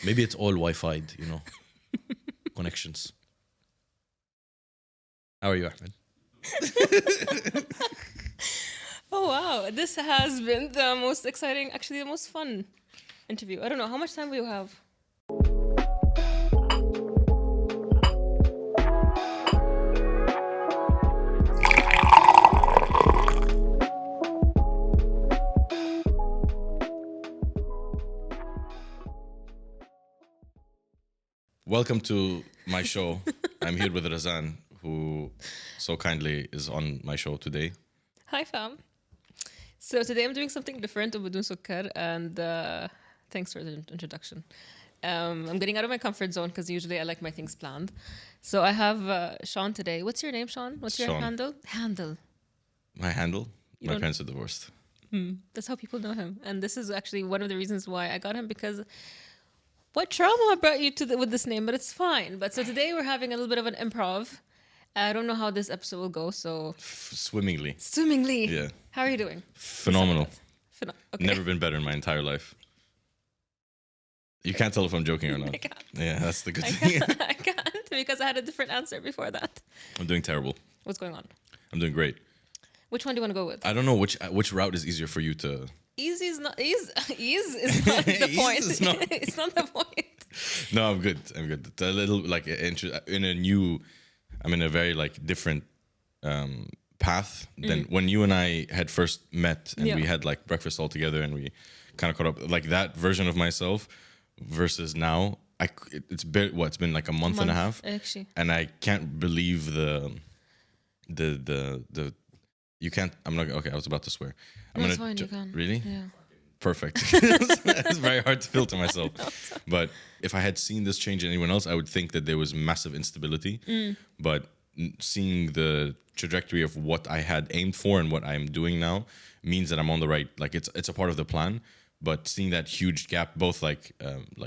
Maybe it's all Wi-Fi'd, connections. How are you, Ahmed? Oh wow, this has been the most exciting, actually the most fun interview. I don't know, how much time will you have? Welcome to my show. I'm here with Razan, who so kindly is on my show today. Hi fam. So today I'm doing something different بدون سكر, and thanks for the introduction. I'm getting out of my comfort zone because usually I like my things planned. So I have Shawn today. What's your name, Shawn? What's your Shawn. handle? My handle? You My don't- parents are divorced. That's how people know him. And this is actually one of the reasons why I got him, because what trauma brought you to with this name, but it's fine. But so today we're having a little bit of an improv. I don't know how this episode will go, so Swimmingly. swimmingly. Yeah. How are you doing? Phenomenal. Okay. Never been better in my entire life. You can't tell if I'm joking or not. I can't. Yeah, that's the good I thing. can't, I can't because I had a different answer before that. I'm doing terrible. What's going on? I'm doing great. Which one do you want to go with? I don't know which route is easier for you to... Ease is not the point. Ease is not- It's not the point. No, I'm good. It's a little like I'm in a very like different path than when you and I had first met and we had like breakfast all together and we kind of caught up. Like that version of myself versus now, it's been like a month and a half, Actually. and I can't believe the you can't. I'm not okay. I was about to swear. I'm No, it's gonna fine, you can. Really? Yeah. Perfect. It's very hard to filter myself. But if I had seen this change in anyone else, I would think that there was massive instability. But seeing the trajectory of what I had aimed for and what I'm doing now means that I'm on the right. Like it's a part of the plan. But seeing that huge gap, both like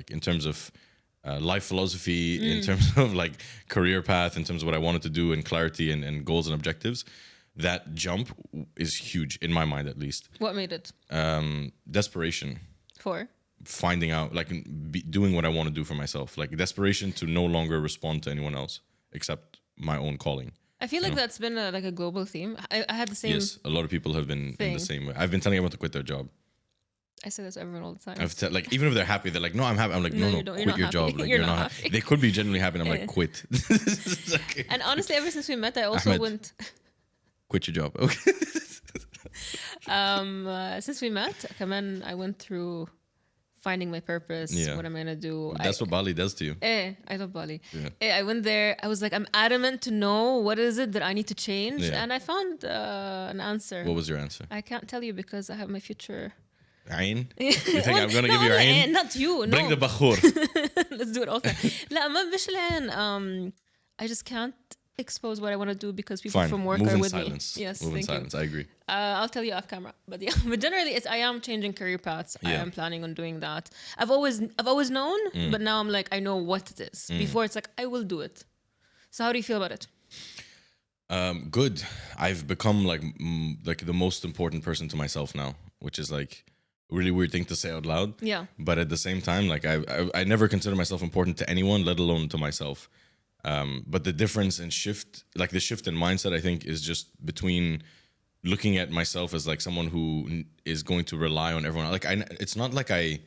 in terms of life philosophy, in terms of like career path, in terms of what I wanted to do, and clarity and goals and objectives. That jump is huge in my mind, at least. What made it? Desperation, For? finding out, like doing what I want to do for myself, like desperation to no longer respond to anyone else except my own calling. I feel like that's been like a global theme. I had the same. Yes, a lot of people have been in thing. the same way. I've been telling everyone to quit their job. I say this to everyone all the time. I've like even if they're happy, they're like, "No, I'm happy." I'm like, "No, you don't. You're quit not your happy. job." Like You're you're not not. happy. They could be genuinely happy, and I'm like, "Quit." Okay. And honestly, ever since we met, I also Ahmed. went. Quit your job. Okay. Since we met, كمان I went through finding my purpose. Yeah. What I'm gonna do. That's what Bali does to you. I love Bali. Yeah. I went there. I was like, I'm adamant to know what is it that I need to change, Yeah. and I found an answer. What was your answer? I can't tell you because I have my future. Ain? You think I'm gonna give you Ain? Not you. Bring no. the bakhur. Let's do it also. لا ما مش العين. I just can't expose what I want to do because people Fine. from work Move are in with silence. me. Yes, Move in thank you. silence. I agree. I'll tell you off camera, but yeah. But generally, I am changing career paths. I Yeah. am planning on doing that. I've always known, but now I'm like, I know what it is. Before it's like I will do it. So how do you feel about it? Good. I've become like the most important person to myself now, which is like a really weird thing to say out loud. Yeah. But at the same time, like I never consider myself important to anyone, let alone to myself. But the difference in the shift in mindset, I think, is just between looking at myself as like someone who is going to rely on everyone. Like it's not like I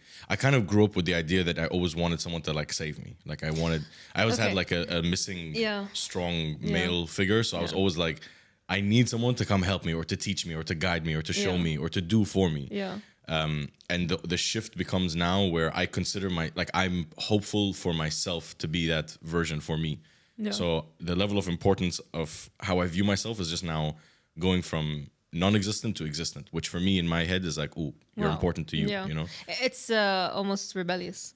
kind of grew up with the idea that I always wanted someone to like save me. Like I always had Okay. like a missing strong Yeah. male figure. So I was always like, I need someone to come help me or to teach me or to guide me or to show Yeah. me or to do for me. Yeah. And the shift becomes now where I consider I'm hopeful for myself to be that version for me. Yeah. So the level of importance of how I view myself is just now going from non-existent to existent, which for me in my head is like, oh, you're Wow. important to you, Yeah. you know? It's almost rebellious.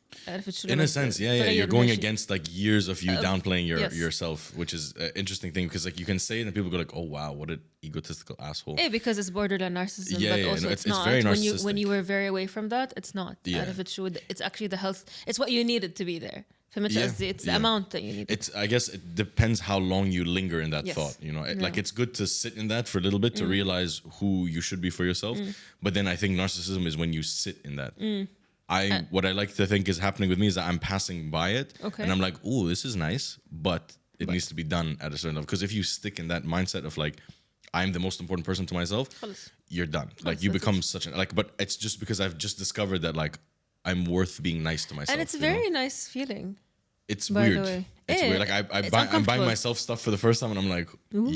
In a sense, yeah. You're going against like years of you downplaying yes. yourself, which is an interesting thing because like you can say it and people go like, oh wow, what an egotistical asshole. Because it's borderline narcissism, Yeah, but yeah, also no, it's it's not. very when narcissistic. you were very away from that, it's not. Yeah. Out of it should, it's actually the health. It's what you needed to be there. فهمت Yeah, قصدي? It's the yeah. amount that you need. It's I guess it depends how long you linger in that Yes. thought, you know. Like Yeah. it's good to sit in that for a little bit to realize who you should be for yourself, but then I think narcissism is when you sit in that. what I like to think is happening with me is that I'm passing by it, Okay. and I'm like, "Ooh, this is nice," but it needs to be done at a certain level. Because if you stick in that mindset of like, I'm the most important person to myself, خلص. you're done. Like you that's become such an like. But it's just because I've just discovered that like I'm worth being nice to myself. And it's a you know? very nice feeling. It's by the weird. way. It's Yeah, weird. Like I'm it's buying uncomfortable. myself stuff for the first time, and I'm like,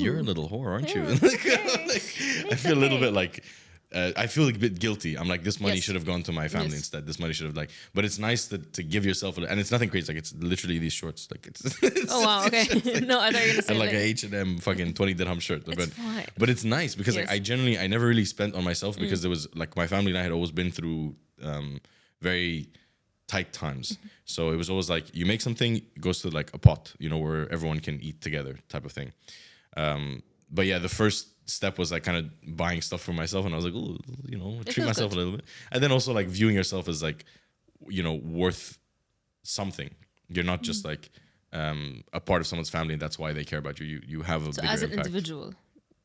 "You're a little whore, aren't you?" Yeah, Like, I feel a little bit like I feel a bit guilty. I'm like, this money Yes. should have gone to my family Yes. instead. This money should have like, but it's nice to give yourself, and it's nothing crazy. Like it's literally these shorts. Like it's. Oh wow, okay. No, I thought you were gonna say And like like, a H&M fucking 20 dirham shirt. fine. But it's nice because like Yes. I never really spent on myself because there was like my family and I had always been through very tight times. So it was always like you make something, it goes to like a pot, you know, where everyone can eat together type of thing. But yeah, the first step was like kind of buying stuff for myself, and I was like, oh, you know, treat feels myself good. a little bit. And then also like viewing yourself as like, you know, worth something. You're not just like a part of someone's family, and that's why they care about you. You have a so bigger as an impact. individual,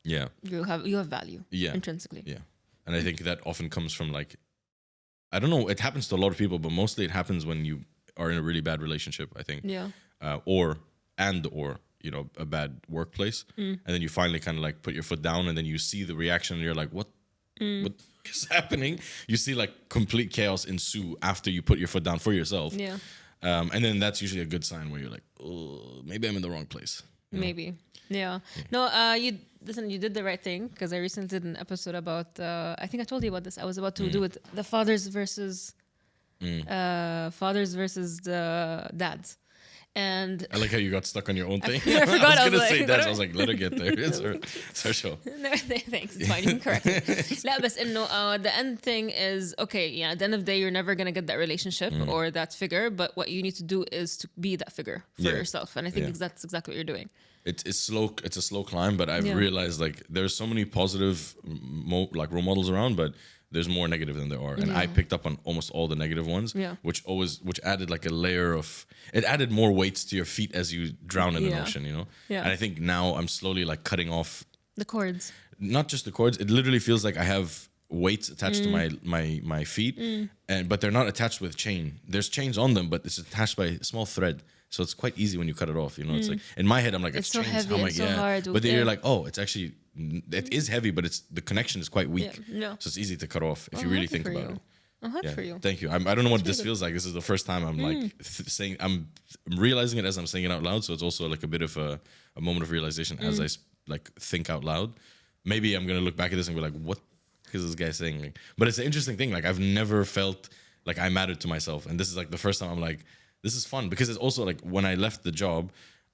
Yeah, you have value. Yeah. Intrinsically. yeah. And I think that often comes from like, I don't know, it happens to a lot of people, but mostly it happens when you are in a really bad relationship, I think. Yeah. Or you know, a bad workplace, and then you finally kind of like put your foot down, and then you see the reaction, and you're like, what is happening? You see like complete chaos ensue after you put your foot down for yourself. Yeah. And then that's usually a good sign where you're like, oh, maybe I'm in the wrong place. you know? Maybe. Yeah. No, you listen, you did the right thing, because I recently did an episode about I think I told you about this. I was about to do it, the fathers versus the dads. And I like how you got stuck on your own thing. I forgot, I I was was gonna say like, that. what I was like, let her get there. It's her show. no, thanks. It's fine. You can correct me. لا بس إنه the end thing is okay. Yeah, at the end of the day, you're never gonna get that relationship or that figure. But what you need to do is to be that figure for Yeah. yourself. And I think Yeah. that's exactly what you're doing. It's slow. It's a slow climb, but I've Yeah. realized like there's so many positive like role models around, but there's more negative than there are. And I picked up on almost all the negative ones, Yeah. which added like a layer of, it added more weights to your feet as you drown in an Yeah. ocean, you know? Yeah. And I think now I'm slowly like cutting off, The chords. not just the cords. It literally feels like I have weights attached to my feet, but they're not attached with chain. There's chains on them, but it's attached by a small thread. So it's quite easy when you cut it off. You know, it's like in my head, I'm like, It's so chains. heavy How am I- and so hard. But then Yeah. you're like, oh, it's actually, it is heavy, but it's the connection is quite weak. Yeah. No. So it's easy to cut off if I'm you really happy think for about you. it. I'm happy for you. Thank you. I don't know what this feels like. This is the first time I'm like saying, I'm realizing it as I'm saying it out loud. So it's also like a bit of a moment of realization as I like think out loud. Maybe I'm gonna look back at this and be like, what is this guy saying? Like, but it's an interesting thing. Like I've never felt like I mattered to myself, and this is like the first time I'm like, this is fun, because it's also like when I left the job,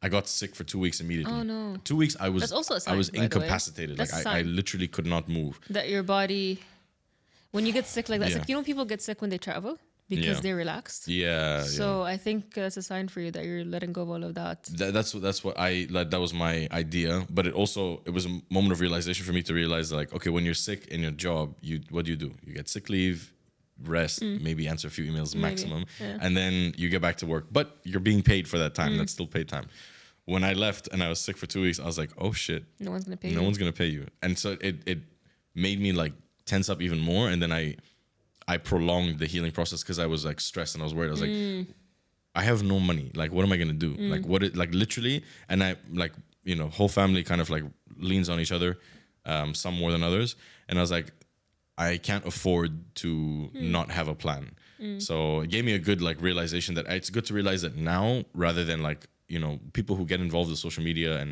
I got sick for 2 weeks immediately. Oh, no. 2 weeks I was That's also a sign, I was by the way. incapacitated. That's Like a I sign. literally could not move. That your body, when you get sick like that, it's Yeah. like, you know, people get sick when they travel because Yeah. they're relaxed. Yeah. So I think that's a sign for you that you're letting go of all of that. That's what I like. That was my idea, but it was a moment of realization for me to realize like, okay, when you're sick in your job, what do? You get sick leave, rest, maybe answer a few emails maximum, yeah. and then you get back to work. But you're being paid for that time. That's still paid time. When I left and I was sick for 2 weeks, I was like, oh shit, No one's gonna pay no you. one's gonna pay you, and so it made me like tense up even more, and then I prolonged the healing process because I was like stressed and I was worried. I was like, I have no money. Like, what am I gonna do? Like literally, and I like, you know, whole family kind of like leans on each other, some more than others, and I was like, I can't afford to not have a plan. So it gave me a good like realization that it's good to realize that now rather than like, you know, people who get involved with social media and,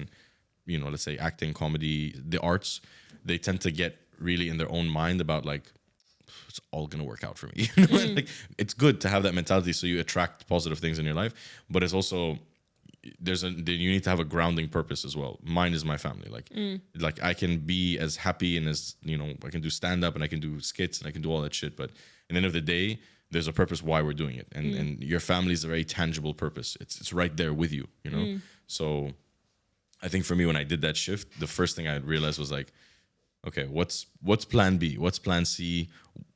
you know, let's say acting, comedy, the arts, they tend to get really in their own mind about like, it's all gonna work out for me. You know? Like, it's good to have that mentality so you attract positive things in your life, but it's also you need to have a grounding purpose as well. Mine is my family. Like I can be as happy and as, you know, I can do stand up and I can do skits and I can do all that shit, but at the end of the day, there's a purpose why we're doing it, and your family is a very tangible purpose. It's right there with you, you know. So I think for me, when I did that shift, the first thing I realized was like, okay, what's plan B? What's plan C?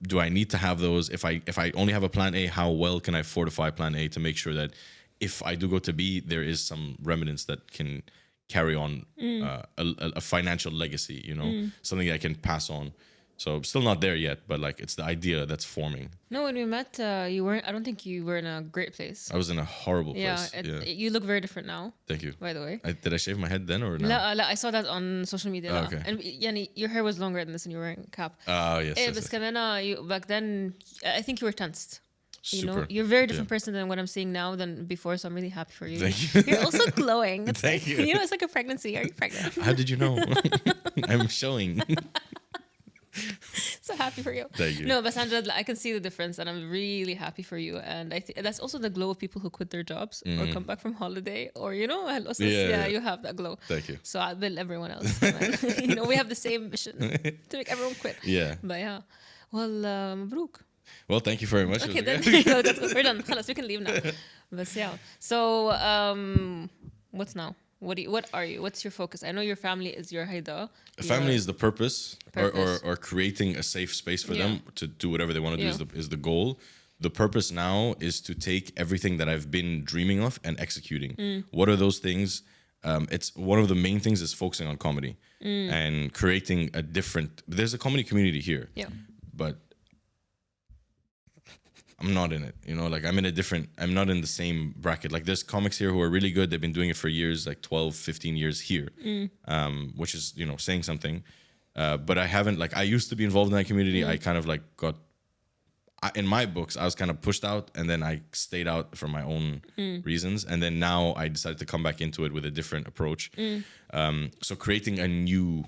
Do I need to have those? If I only have a plan A, how well can I fortify plan A to make sure that if I do go to B, there is some remnants that can carry on a financial legacy, you know, something I can pass on. So I'm still not there yet, but like it's the idea that's forming. No, when we met, you weren't. I don't think you were in a great place. I was in a horrible place. You look very different now. Thank you. By the way. Did I shave my head then or no? لا, I saw that on social media. Oh, okay. And يعني, your hair was longer than this and you were wearing a cap. Oh, yes. But كمان, back then, I think you were tensed. You Super. know, you're a very different person than what I'm seeing now than before, so I'm really happy for you. Thank you. You're also glowing. It's Thank like, you. You know, it's like a pregnancy. Are you pregnant? How did you know? I'm showing. So happy for you. Thank you. No, but Sandra, I can see the difference and I'm really happy for you. And I think that's also the glow of people who quit their jobs or come back from holiday or, you know, you have that glow. Thank you. So I will everyone else. You know, we have the same mission to make everyone quit. Yeah. But yeah. Well, مبروك. Well, thank you very much. Okay, then we're done. خلاص, we can leave now. But yeah. So, what's now? What are you? What's your focus? I know your family is your haida. Family is the purpose. Or creating a safe space for them to do whatever they want to do is the goal. The purpose now is to take everything that I've been dreaming of and executing. What are those things? It's one of the main things is focusing on comedy and creating a different. There's a comedy community here. Yeah. But I'm not in it, you know, like I'm not in the same bracket. Like there's comics here who are really good. They've been doing it for years, like 12, 15 years here, which is, you know, saying something. But I haven't, like, I used to be involved in that community. I kind of like in my books, I was kind of pushed out and then I stayed out for my own reasons. And then now I decided to come back into it with a different approach. So creating a new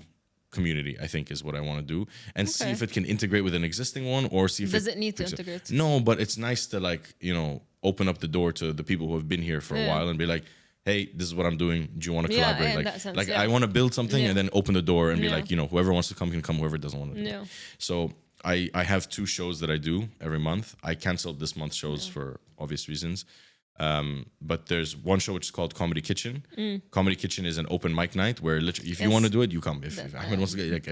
community, I think, is what I want to do and see if it can integrate with an existing one or see if does it need to integrate? No, but it's nice to, like, you know, open up the door to the people who have been here for a while and be like, hey, this is what I'm doing. Do you want to collaborate? Like I want to build something and then open the door and be like, you know, whoever wants to come can come, whoever doesn't want to. So I have 2 shows that I do every month. I canceled this month's shows for obvious reasons. But there's one show which is called Comedy Kitchen. Comedy Kitchen is an open mic night where literally, if you want to do it, you come. If Ahmed wants to get, like,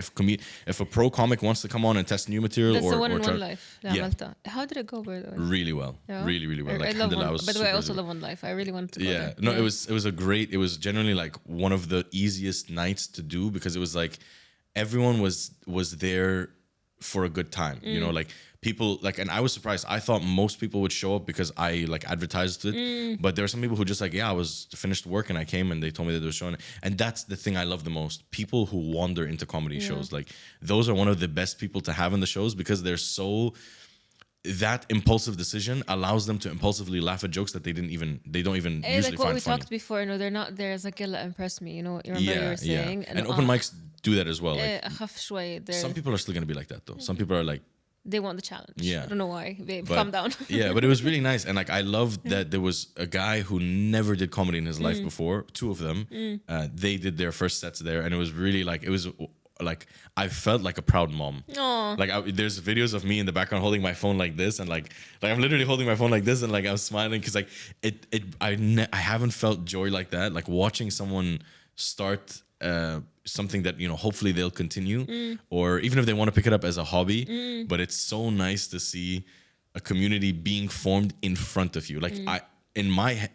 if a pro comic wants to come on and test new material, that's or the one in One Life. Yeah. How did it go, by the way? Really well. Yeah. Really well. Like, I love one. By the way, I also love One Life. I really wanted to go there. No, it was generally like one of the easiest nights to do because it was like everyone was there for a good time, you know, like people like, and I was surprised. I thought most people would show up because I like advertised it, but there are some people who just like, I was finished work and I came and they told me that they were showing it. And that's the thing I love the most. People who wander into comedy shows, like those are one of the best people to have in the shows because they're so, that impulsive decision allows them to impulsively laugh at jokes that they don't even usually like what find we funny. talked before, you know, they're not there as like, yalla, impress me, you know, you remember you were saying. And open mics do that as well. Like, أخف شوي. some people are still going to be like that though. Some people are like, they want the challenge. Yeah. I don't know why. Babe, calm down. Yeah, but it was really nice. And like, I loved that there was a guy who never did comedy in his life before. 2 of them, they did their first sets there. And it was really like, like I felt like a proud mom. Aww. Like there's videos of me in the background holding my phone like this, and like I'm literally holding my phone like this, and like I'm smiling because like I haven't felt joy like that. Like watching someone start something that, you know, hopefully they'll continue, or even if they want to pick it up as a hobby. But it's so nice to see a community being formed in front of you. Like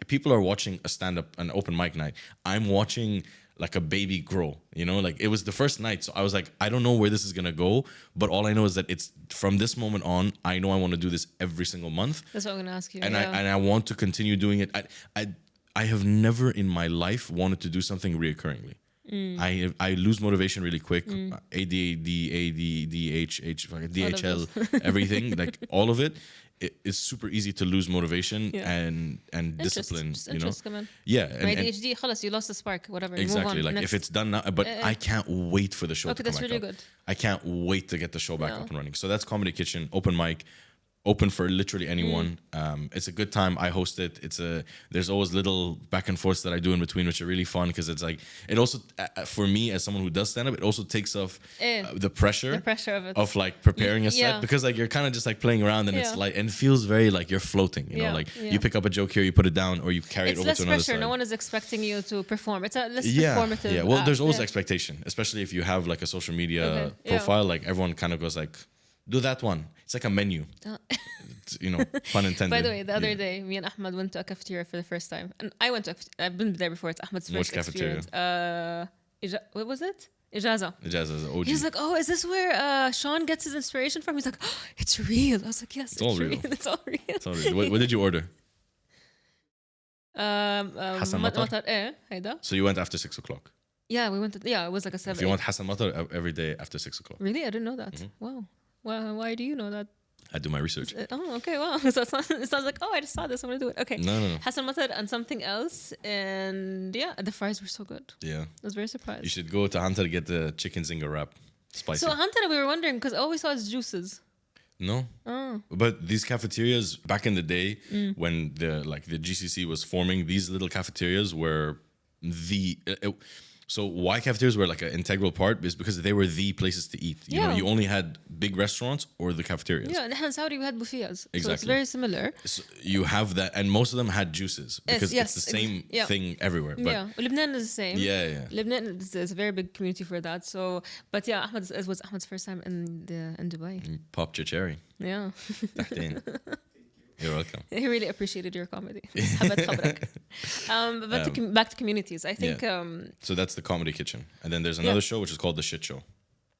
people are watching a stand-up, an open mic night. I'm watching like a baby grow, you know, like it was the first night. So I was like, I don't know where this is going to go, but all I know is that it's from this moment on, I know I want to do this every single month. That's what I'm going to ask you. And I want to continue doing it. I have never in my life wanted to do something reoccurringly. I lose motivation really quick. ADD, ADHH, DHL, everything, like all of it. It's super easy to lose motivation and discipline, you know. Yeah, my ADHD, خلاص, you lost the spark, whatever. Exactly, like if it's done now, but I can't wait for the show to come that's back really up. good. I can't wait to get the show back up and running. So that's Comedy Kitchen, open mic. Open for literally anyone. It's a good time. I host it. There's always little back and forths that I do in between, which are really fun because it's like it also for me as someone who does stand up, it also takes off the pressure of it, of like preparing a set because like you're kind of just like playing around and it's like and it feels very like you're floating. You know, like you pick up a joke here, you put it down, or you carry it over to another pressure. side. No one is expecting you to perform. It's a less performative. Yeah. Well, there's always expectation, especially if you have like a social media profile. Like everyone kind of goes like, do that one. It's like a menu. You know, pun intended. By the way, the other day, me and Ahmed went to a cafeteria for the first time. And I went to I've been there before. It's Ahmed's first experience. Cafeteria? What was it? إجازة. Ijaza, OG. He was like, "Oh, is this where Shawn gets his inspiration from?" He's like, oh, "It's real." I was like, "Yes, it's all real. It's all real." It's all real. What did you order? Hassan Matar? Matar. هيدا. So you went after 6 o'clock. Yeah, we went. It was like a 7. If you want Hassan Matar every day after 6 o'clock. Really, I didn't know that. Wow. Why do you know that? I do my research. Oh, okay. Wow. So it sounds like, oh, I just saw this. I'm gonna do it. Okay. No. Hassan Matar and something else, and yeah, the fries were so good. Yeah. I was very surprised. You should go to Hunter to get the chicken zinger wrap. Spicy. So Hantara, we were wondering because all we saw is juices. No. Oh. But these cafeterias back in the day when the GCC was forming, these little cafeterias were so why cafeterias were like an integral part is because they were the places to eat. You know, you only had big restaurants or the cafeterias. Yeah, and in Saudi we had buffets. Exactly. So it's very similar. So you have that, and most of them had juices because it's the same thing everywhere. But Lebanon is the same. Yeah. Lebanon is a very big community for that. So, but yeah, it was Ahmed's first time in Dubai. Popped your cherry. Yeah. تحتين. You're welcome. He really appreciated your comedy. حبت خبرك. But back to communities. I think. So that's the comedy kitchen, and then there's another show which is called the Shit Show.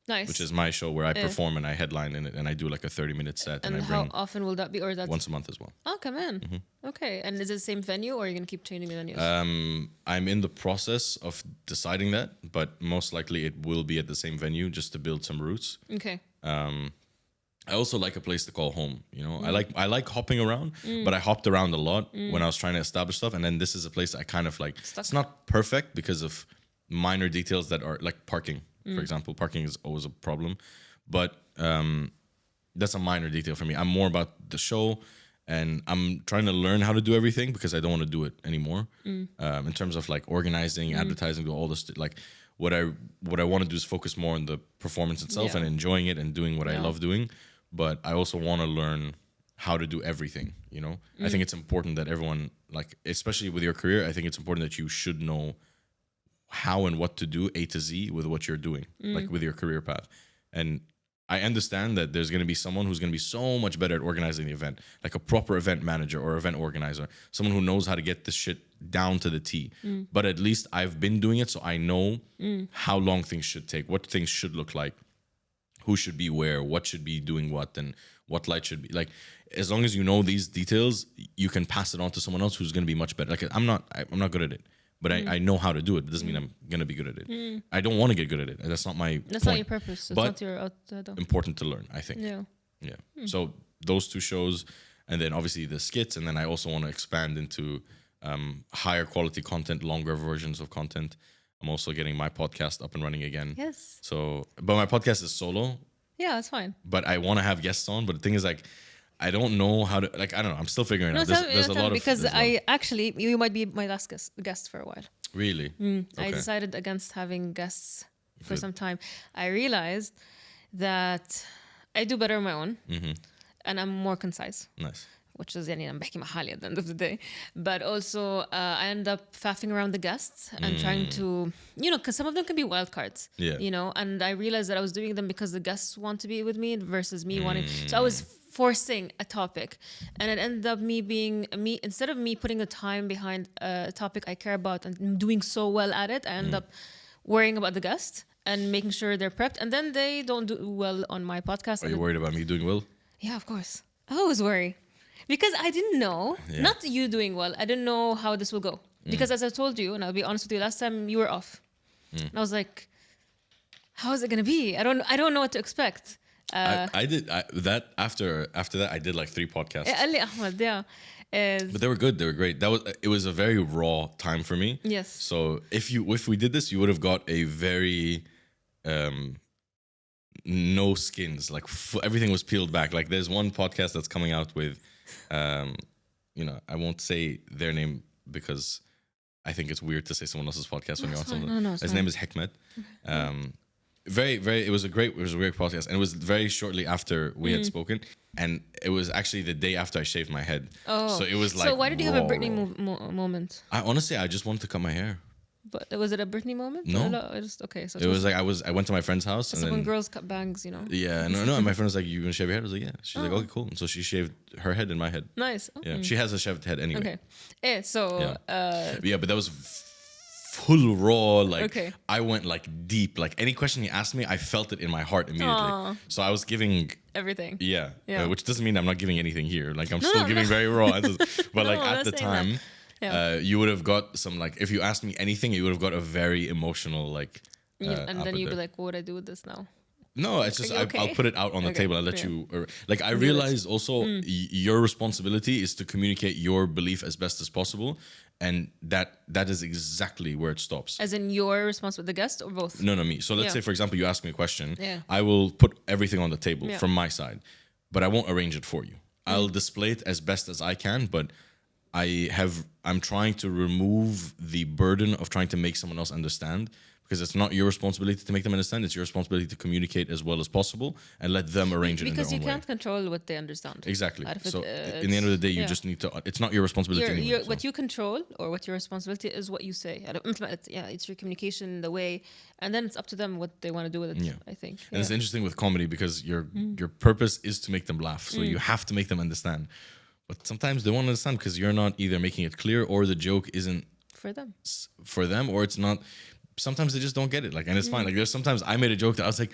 Nice. Which is my show where I perform and I headline in it, and I do like a 30-minute set. And I how bring often will that be? Or that's once a month as well. Oh, come in. Okay. And is it the same venue, or are you gonna keep changing the venues? I'm in the process of deciding that, but most likely it will be at the same venue just to build some roots. Okay. I also like a place to call home. You know, I like hopping around, but I hopped around a lot when I was trying to establish stuff. And then this is a place I kind of like. It's not perfect because of minor details that are like parking, for example. Parking is always a problem, but that's a minor detail for me. I'm more about the show, and I'm trying to learn how to do everything because I don't want to do it anymore. In terms of like organizing, advertising, do all this like. What I want to do is focus more on the performance itself and enjoying it and doing what I love doing. But I also want to learn how to do everything, you know? I think it's important that everyone, like, especially with your career, I think it's important that you should know how and what to do A to Z with what you're doing, like with your career path. And I understand that there's going to be someone who's going to be so much better at organizing the event, like a proper event manager or event organizer, someone who knows how to get this shit down to the T. But at least I've been doing it, so I know how long things should take, what things should look like, who should be where, what should be doing what, and what light should be. Like, as long as you know these details, you can pass it on to someone else who's going to be much better. Like, I'm not good at it, but I know how to do it. It doesn't mean I'm going to be good at it. I don't want to get good at it. That's not my That's point. not your purpose. It's But not your important to learn, I think. Yeah. So those two shows, and then obviously the skits, and then I also want to expand into higher quality content, longer versions of content. I'm also getting my podcast up and running again. Yes. So, but my podcast is solo. Yeah, that's fine. But I want to have guests on. But the thing is, like, I don't know how to. Like, I don't know. I'm still figuring it out. There's a lot of because actually you might be my last guest for a while. Really? I decided against having guests for some time. I realized that I do better on my own, and I'm more concise. Nice. Which is يعني أنا بحكي مع حالي at the end of the day. But also I end up faffing around the guests and trying to, you know, because some of them can be wild cards, you know, and I realized that I was doing them because the guests want to be with me versus me wanting. So I was forcing a topic, and it ended up me instead of me putting the time behind a topic I care about and doing so well at it, I end up worrying about the guest and making sure they're prepped, and then they don't do well on my podcast. Are you worried about me doing well? Yeah, of course. I always worry. Because I didn't know, not you doing well, I didn't know how this will go. Because as I told you, and I'll be honest with you, last time you were off. And I was like, how is it going to be? I don't know what to expect. I did that after that I did like 3 podcasts. قال لي أحمد, yeah. But they were good. They were great. It was a very raw time for me. Yes. So if we did this, you would have got a very no skins. Like everything was peeled back. Like there's one podcast that's coming out with, you know, I won't say their name because I think it's weird to say someone else's podcast when you're on something. No, his name is Ahmed. It was a great podcast, and it was very shortly after we had spoken, and it was actually the day after I shaved my head. Oh, so it was like. So why did you have a Britney moment? I just wanted to cut my hair. But was it a Britney moment? No, okay. So it was like I went to my friend's house, and so then when girls cut bangs, you know. Yeah, no. And my friend was like, "You gonna shave your head?" I was like, "Yeah." She's like, "Okay, cool." And so she shaved her head and my head. Nice. Yeah, she has a shaved head anyway. Okay. So. Yeah, but that was full raw. Like Okay. I went like deep. Like any question he asked me, I felt it in my heart immediately. Aw. So I was giving. Everything. Yeah, Yeah. which doesn't mean I'm not giving anything here. Like I'm No, still no, giving no. very raw answers. But like No, I'm at not the saying that. time, Yeah. you would have got some like if you asked me anything, you would have got a very emotional like. And then output you'd be there. like, what would I do with this now? No, it's just Are you okay? I'll put it out on the Okay, table. I'll let yeah. you. Like I realize also your responsibility is to communicate your belief as best as possible, and that is exactly where it stops. As in your responsibility, the guest or both? No, me. So let's Yeah. say, for example, you ask me a question. Yeah. I will put everything on the table Yeah. from my side, but I won't arrange it for you. I'll display it as best as I can, but I'm trying to remove the burden of trying to make someone else understand, because it's not your responsibility to make them understand. It's your responsibility to communicate as well as possible and let them arrange it in their Because own you way. can't control what they understand. Exactly. Out of it, So in the end of the day, you yeah. just need to. It's not your responsibility anyway. so. What you control or what your responsibility is what you say. It's your communication, the way, and then it's up to them what they want to do with it. Yeah. I think. And it's interesting with comedy because your purpose is to make them laugh. So you have to make them understand. But sometimes they won't understand because you're not either making it clear or the joke isn't For them. for them, or it's not. Sometimes they just don't get it. Like, and it's fine. Like, there's sometimes I made a joke that I was like,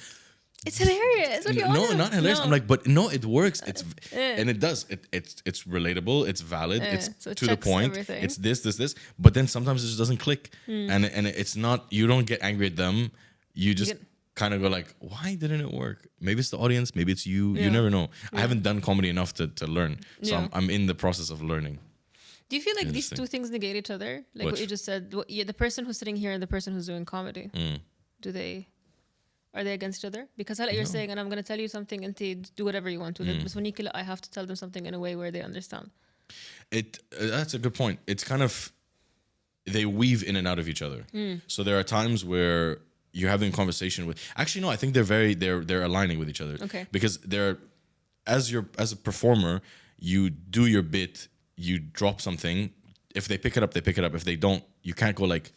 It's hilarious. What do you no, want? not hilarious. No. I'm like, but no, it works. It's and it does. It's relatable. It's valid. It's so it to the checks point. everything. It's this. But then sometimes it just doesn't click, and it's not. You don't get angry at them. You just kind of go like, why didn't it work? Maybe it's the audience. Maybe it's you. You Yeah. never know. I haven't done comedy enough to learn, so Yeah. I'm in the process of learning. Do you feel like these Interesting. two things negate each other? Like What? what you just said. The person who's sitting here and the person who's doing comedy. Are they against each other? Because you're saying, and I'm going to tell you something, and they do whatever you want to. But when I have to tell them something in a way where they understand. That's a good point. It's kind of they weave in and out of each other. So there are times where you're having a conversation with. Actually, no, I think they're aligning with each other. Okay. Because as a performer, you do your bit, you drop something. If they pick it up, they pick it up. If they don't, you can't go like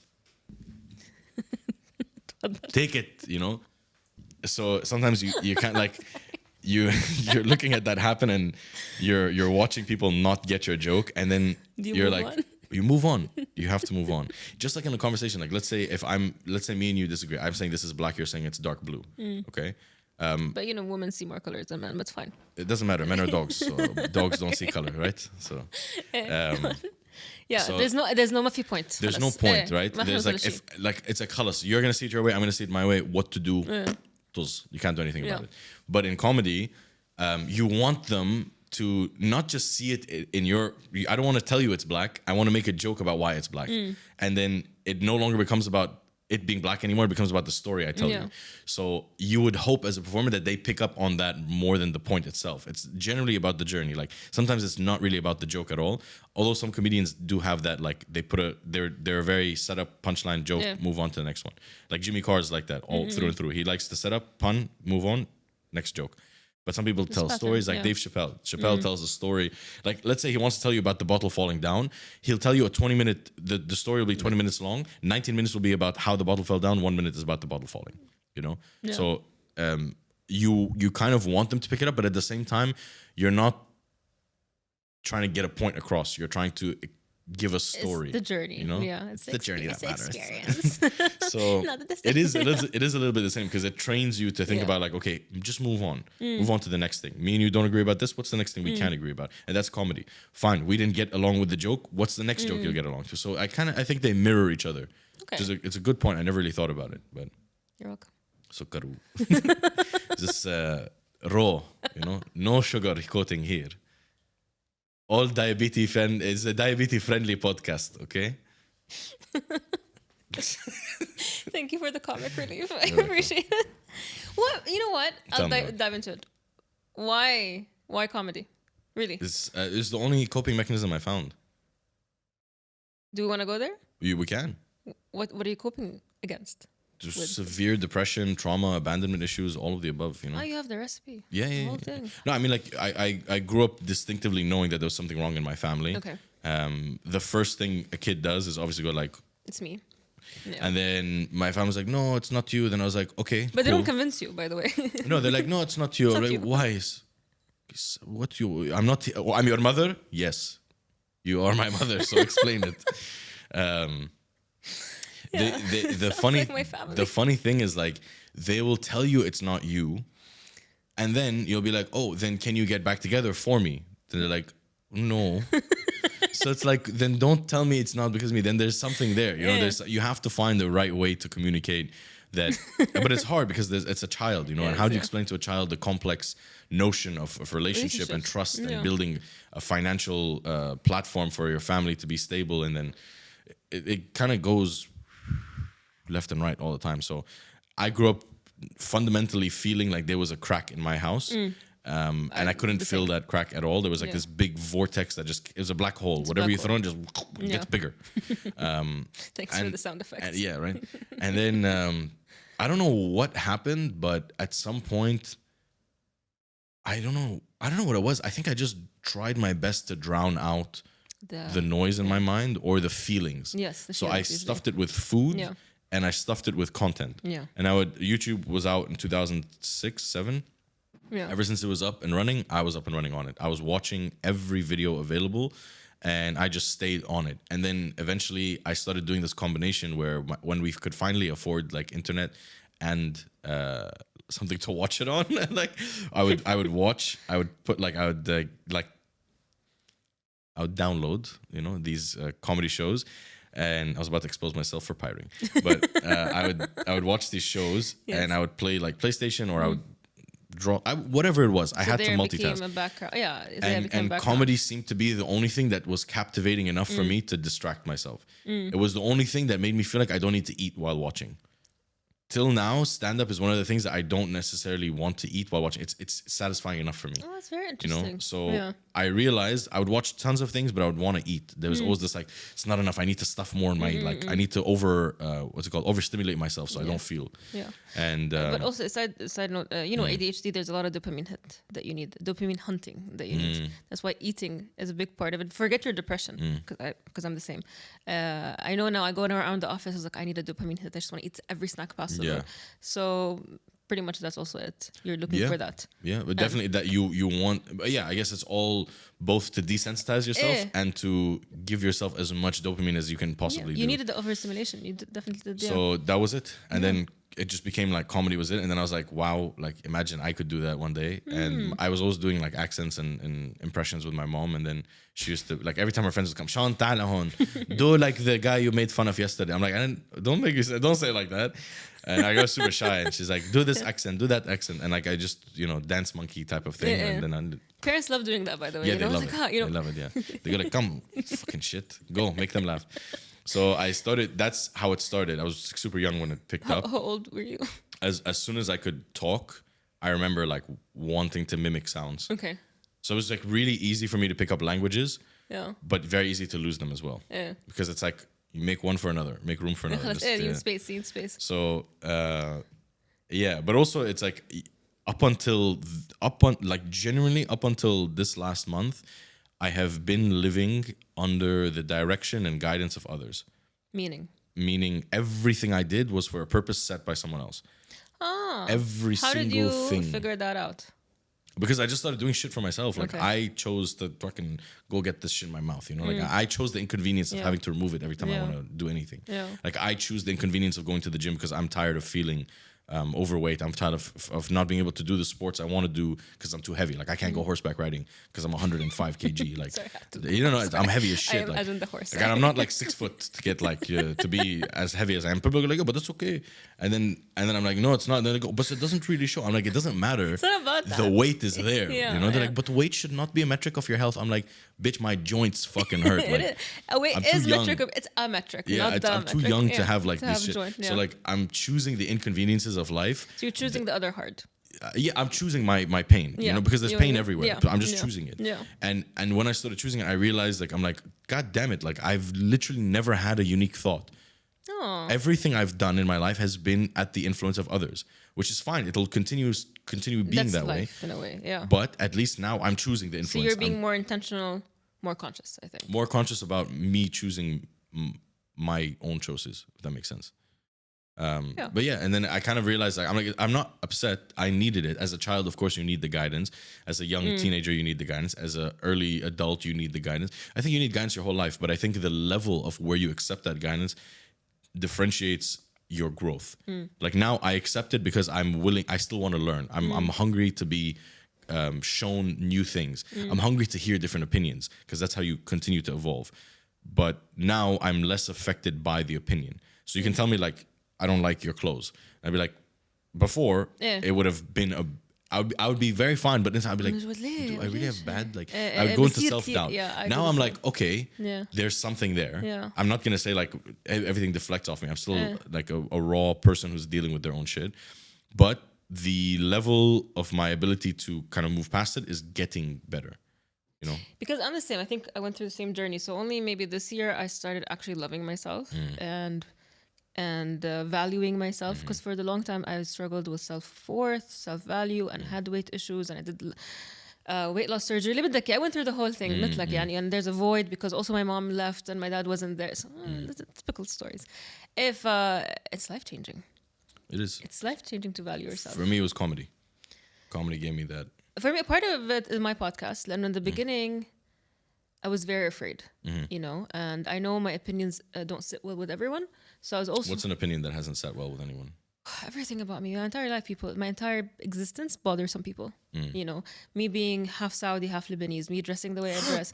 take it, you know. So sometimes you can't like you're looking at that happen and you're watching people not get your joke, and then you're move like on? you move on. You have to move on. Just like in a conversation, like let's say me and you disagree. I'm saying this is black, you're saying it's dark blue. Okay. But women see more colors than men, but it's fine. It doesn't matter. Men are dogs, so dogs don't see color, right? So Yeah, So- there's no mafi point. there's no point, right? There's like if like it's a color. So you're gonna see it your way, I'm gonna see it my way. What to do? You can't do anything about Yeah. it. But in comedy, you want them to not just see it in your. I don't want to tell you it's black. I want to make a joke about why it's black, and then it no longer becomes about it being black anymore. It becomes about the story I tell Yeah. you. So you would hope as a performer that they pick up on that more than the point itself. It's generally about the journey. Like sometimes it's not really about the joke at all. Although some comedians do have that, like they put they're a very set up punchline joke, Yeah. move on to the next one. Like Jimmy Carr is like that all through and through. He likes to set up, pun, move on, next joke. But some people tell pattern, stories like yeah. Dave Chappelle. Chappelle tells a story. Like, let's say he wants to tell you about the bottle falling down. He'll tell you a 20-minute, the story will be 20 minutes long. 19 minutes will be about how the bottle fell down. 1 minute is about the bottle falling, you know? Yeah. So you kind of want them to pick it up, but at the same time, you're not trying to get a point across. You're trying to give a story. It's the journey. You know? Yeah, it's the journey that matters. Experience. So Not the it is a little bit the same because it trains you to think Yeah. about like, okay, just move on to the next thing. Me and you don't agree about this. What's the next thing we can agree about? And that's comedy. Fine, we didn't get along with the joke. What's the next joke you'll get along to? So I think they mirror each other. Okay. It's a good point. I never really thought about it, but You're welcome. sukaru. This raw, no sugar coating here. All diabetes friend is a diabetes friendly podcast, okay? Thank you for the comic relief. I appreciate it. What? You know what? I'll dive into it. Why comedy? Really? It's the only coping mechanism I found. Do we want to go there? We can. What are you coping against? Just severe depression, trauma, abandonment issues, all of the above, Oh, you have the recipe. Yeah. The whole thing. No, I mean, like, I grew up distinctively knowing that there was something wrong in my family. Okay. The first thing a kid does is obviously go like, It's me. Yeah. and then my family was like, no, it's not you. Then I was like, okay, But they cool. don't convince you, by the way. No, they're like, no, it's not you. It's I'm not like, you. why? What you? I'm not. I'm your mother. Yes, you are my mother. So explain it. The funny like my family. the funny thing is like they will tell you it's not you, and then you'll be like, oh, then can you get back together for me? Then they're like, no. So it's like, then don't tell me it's not because of me. Then there's something there, you know. You have to find the right way to communicate that. But it's hard because it's a child, you know. And how do you explain to a child the complex notion of relationship and trust and building a financial platform for your family to be stable? And then it kind of goes left and right all the time. So I grew up fundamentally feeling like there was a crack in my house. And I couldn't fill that crack at all. There was like this big vortex that it was a black hole. Whatever you throw in just gets bigger. Thanks for the sound effects. Yeah, right. And then I don't know what happened, but at some point, I don't know what it was. I think I just tried my best to drown out the noise in my mind or the feelings. Yes. So I stuffed it with food and I stuffed it with content. Yeah. And YouTube was out in 2006, 2007. Yeah. Ever since it was up and running, I was up and running on it. I was watching every video available and I just stayed on it. And then eventually I started doing this combination where when we could finally afford like internet and something to watch it on, like I would download, you know, these comedy shows. And I was about to expose myself for pirating, but I would watch these shows and I would play like PlayStation or I would draw whatever it was. I had to multitask. Became a background. Yeah, and comedy seemed to be the only thing that was captivating enough for me to distract myself. It was the only thing that made me feel like I don't need to eat while watching. Till now, stand-up is one of the things that I don't necessarily want to eat while watching. It's satisfying enough for me. Oh, that's very interesting. You know, so I realized I would watch tons of things, but I would want to eat. There was always this like, it's not enough. I need to stuff more in my like. I need to overstimulate myself so I don't feel. Yeah. And but also side note, you know, ADHD. There's a lot of dopamine hit that you need, dopamine hunting that you need. That's why eating is a big part of it. Forget your depression, because I'm the same. I know now. I go around the office. I was like, I need a dopamine hit. I just want to eat every snack possible. Yeah. So pretty much that's also it. You're looking for that. Yeah, but definitely that you want. Yeah, I guess it's all both to desensitize yourself and to give yourself as much dopamine as you can possibly do. You needed the overstimulation. You definitely did. So that was it, and then it just became like comedy was it, and then I was like, wow, like imagine I could do that one day. And I was always doing like accents and impressions with my mom, and then she used to like every time her friends would come, Shawn, ta'ala hon, do like the guy you made fun of yesterday. I'm like, don't say it like that. And I got super shy, and she's like, do this accent, do that accent, and like I just dance monkey type of thing. And then parents love doing that, by the way. Yeah, they love it. They love it. Yeah, they go like, come, fucking shit, go make them laugh. So I started. That's how it started. I was super young when it picked up. How old were you? As soon as I could talk, I remember like wanting to mimic sounds. Okay. So it was like really easy for me to pick up languages. Yeah. But very easy to lose them as well. Yeah. Because it's like you make one for another, make room for another. Need space. So but also it's like genuinely up until this last month, I have been living under the direction and guidance of others. Meaning everything I did was for a purpose set by someone else. Every single thing. How did you figure that out? Because I just started doing shit for myself. Like I chose to fucking go get this shit in my mouth, Like I chose the inconvenience of having to remove it every time I want to do anything. Yeah. Like I choose the inconvenience of going to the gym because I'm tired of feeling overweight. I'm tired of not being able to do the sports I want to do because I'm too heavy. Like I can't go horseback riding because I'm 105 kg. Like sorry, I'm heavy as shit. I imagine the horse. Like, I'm not like 6 foot to get like to be as heavy as I am. People go like, oh, but that's okay. And then I'm like, no, it's not. And then they go, but it doesn't really show. I'm like, it doesn't matter. It's not about that. The weight is there. They're like, but weight should not be a metric of your health. I'm like, bitch, my joints fucking hurt. Like, weight is metric. It's a metric. Yeah, not I'm too young to have like this shit. Joint, So like I'm choosing the inconveniences of life. So you're choosing the other hard. I'm choosing my pain, because there's pain everywhere. Yeah. But I'm just choosing it. Yeah. And when I started choosing it, I realized I'm like, God damn it, like I've literally never had a unique thought. Aww. Everything I've done in my life has been at the influence of others, which is fine. It'll continue being that way. In a way, yeah. But at least now I'm choosing the influence. So you're being more intentional, more conscious, I think. More conscious about me choosing my own choices, if that makes sense. But and then I kind of realized I'm not upset. I needed it. As a child, of course, you need the guidance. As a young teenager, you need the guidance. As an early adult, you need the guidance. I think you need guidance your whole life, but I think the level of where you accept that guidance differentiates your growth. Like now I accept it because I'm willing, I still want to learn. I'm hungry to be shown new things. I'm hungry to hear different opinions because that's how you continue to evolve. But now I'm less affected by the opinion. So you can tell me like, I don't like your clothes. I'd be like, before it would have been I would be very fine, but then I'd be like, do I really have bad? Like, I would go into self-doubt. Now I'm like, okay, there's something there. I'm not going to say like everything deflects off me. I'm still like a raw person who's dealing with their own shit. But the level of my ability to kind of move past it is getting better. You know? Because I'm the same. I think I went through the same journey. So only maybe this year I started actually loving myself and valuing myself, because for the long time I struggled with self-worth, self-value, and had weight issues, and I did weight loss surgery. I went through the whole thing. And there's a void because also my mom left and my dad wasn't there. So typical stories. If it's life-changing. It is. It's life-changing to value yourself. For me, it was comedy. Comedy gave me that. For me, part of it is my podcast. And in the beginning, I was very afraid, you know, and I know my opinions don't sit well with everyone. So I was also... What's an opinion that hasn't sat well with anyone? Everything about me, my entire life, my entire existence bothers some people. You know, me being half Saudi, half Lebanese, me dressing the way I dress.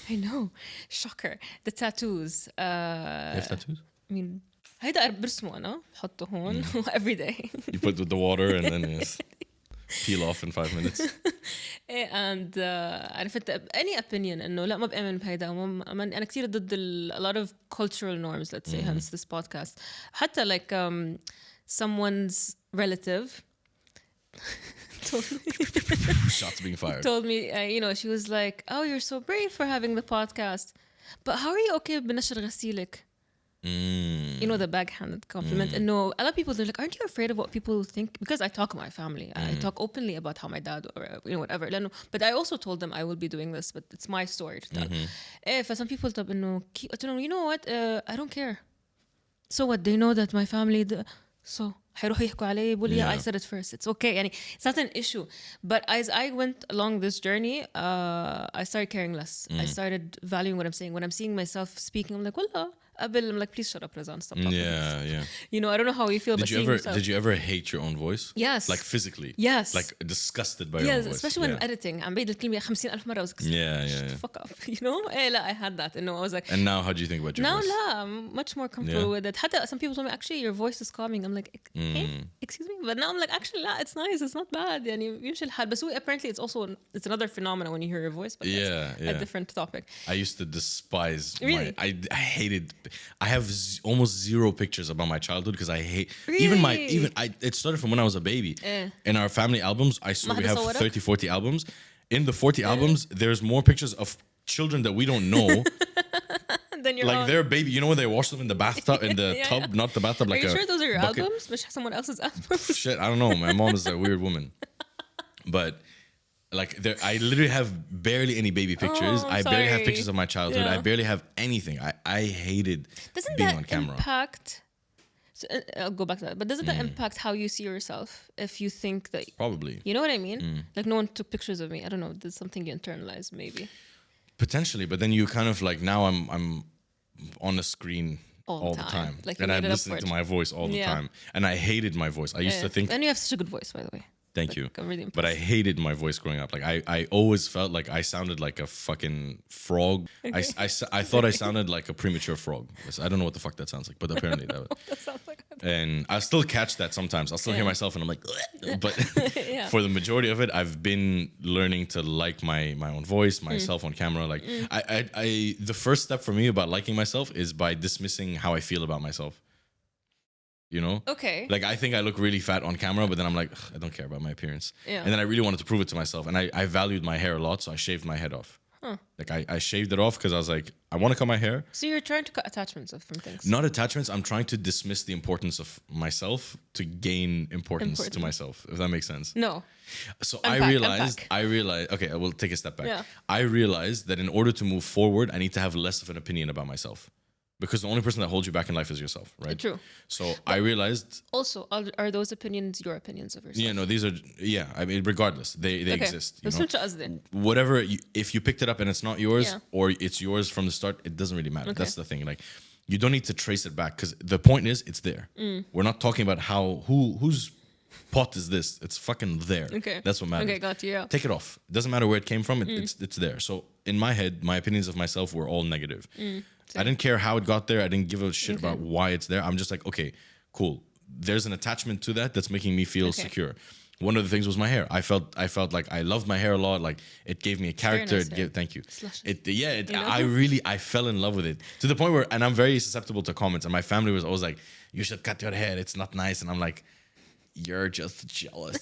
I know, shocker. The tattoos. You have tattoos? I mean, هيدا برسمه أنا بحطه هون every day. You put with the water and then it's peel off in 5 minutes. And عرفت any opinion إنه لا ما بأمن بهيدا أنا كتير ضد a lot of cultural norms, let's say, hence this podcast. حتى like someone's relative told me shots being fired. Told me you know, she was like, oh, you're so brave for having the podcast, but how are you okay بنشر غسيلك? You know, the backhanded compliment. And no, a lot of people, they're like, aren't you afraid of what people think? Because I talk to my family. I talk openly about how my dad or, you know, whatever. But I also told them I will be doing this, but it's my story to tell. For some people, you know what? I don't care. So what? They know that my family... So حيروحوا يحكوا علي يقولوا yeah, I said it first. It's okay. يعني, it's not an issue. But as I went along this journey, I started caring less. I started valuing what I'm saying. When I'm seeing myself speaking, I'm like, well, I'm like, please shut up, Razan. Stop talking. Yeah. You know, I don't know how you feel. Did you ever hate your own voice? Yes. Like physically? Yes. Like disgusted by your own voice? Especially when I'm editing. I'm بعيد الكلمة 50,000 مرة. Yeah. Fuck up. You know? I had that. And I was like... And now how do you think about your voice? Now, I'm much more comfortable with it. حتى some people told me, actually, your voice is calming. I'm like, excuse me? But now I'm like, actually, لا, it's nice. It's not bad. يعني يمشي الحال. But apparently it's another phenomenon when you hear your voice. But that's a different topic. I used to despise really? I hated... I have almost zero pictures about my childhood because I hate... Really? It started from when I was a baby. In our family albums, I swear we have 30, 40 albums. In the 40 albums, there's more pictures of children that we don't know. Then you're like their baby, you know when they wash them in the bathtub, in the tub, not the bathtub. Like, are you sure those are your albums? مش someone else's albums? Shit, I don't know. My mom is a weird woman. But like, I literally have barely any baby pictures. I barely have pictures of my childhood. I barely have anything. I hated being on camera. Impact? So, I'll go back to that. But doesn't that impact how you see yourself if you think that... Probably. You know what I mean? Like, no one took pictures of me. I don't know. There's something you internalize, maybe. Potentially, but then you kind of like, now I'm on the screen all the time. Like, and I'm listening to my voice all the time. And I hated my voice. I used to think... And you have such a good voice, by the way. Thank you. I'm really impressed. But I hated my voice growing up. Like I always felt like I sounded like a fucking frog. Okay. I thought I sounded like a premature frog. I don't know what the fuck that sounds like, but apparently that sounds like that. And I still catch that sometimes. I'll still hear myself and I'm like, but for the majority of it, I've been learning to like my own voice, myself on camera. Like I the first step for me about liking myself is by dismissing how I feel about myself. You know? Okay. Like, I think I look really fat on camera, but then I'm like, I don't care about my appearance. Yeah. And then I really wanted to prove it to myself. And I valued my hair a lot, so I shaved my head off. Huh. Like, I shaved it off because I was like, I want to cut my hair. So you're trying to cut attachments from things? Not attachments. I'm trying to dismiss the importance of myself to gain importance to myself, if that makes sense. No. So I realized, okay, I will take a step back. Yeah. I realized that in order to move forward, I need to have less of an opinion about myself. Because the only person that holds you back in life is yourself, right? True. So I realized... Also, are those opinions your opinions of yourself? Yeah, no, these are... Yeah, I mean, regardless, they exist. You know? Whatever, if you picked it up and it's not yours, or it's yours from the start, it doesn't really matter. That's the thing. Like, you don't need to trace it back because the point is it's there. We're not talking about whose pot is this. It's fucking there. Okay. That's what matters. Okay, got you. Yeah. Take it off. It doesn't matter where it came from. It's there. So in my head, my opinions of myself were all negative. I didn't care how it got there. I didn't give a shit about why it's there. I'm just like, okay, cool. There's an attachment to that's making me feel secure. One of the things was my hair. I felt like I loved my hair a lot. Like it gave me a character. Nice Thank you. You know? I fell in love with it to the point where, and I'm very susceptible to comments. And my family was always like, "You should cut your hair. It's not nice." And I'm like, "You're just jealous."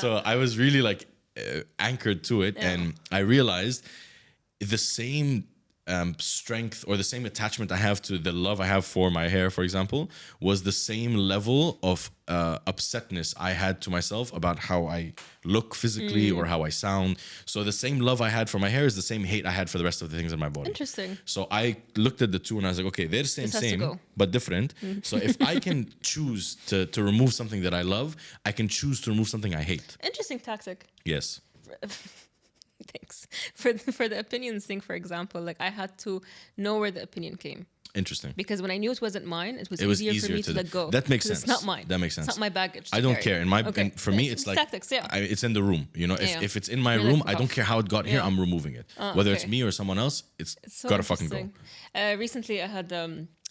So I was really like anchored to it, and I realized the same strength or the same attachment I have to the love I have for my hair, for example, was the same level of upsetness I had to myself about how I look physically or how I sound. So the same love I had for my hair is the same hate I had for the rest of the things in my body. Interesting. So I looked at the two and I was like, okay, they're the same, but different. So if I can choose to remove something that I love, I can choose to remove something I hate. Interesting tactic. Yes. Thanks. For the opinions thing, for example, like I had to know where the opinion came. Interesting. Because when I knew it wasn't mine, it was easier for me to let go. That makes sense. It's not mine. That makes sense. It's not my baggage. I don't care. And for me, it's like tactics. Yeah. It's in the room. You know, if it's in my room, I don't care how it got here. I'm removing it. Whether it's me or someone else, it's so gotta fucking go. Recently, I had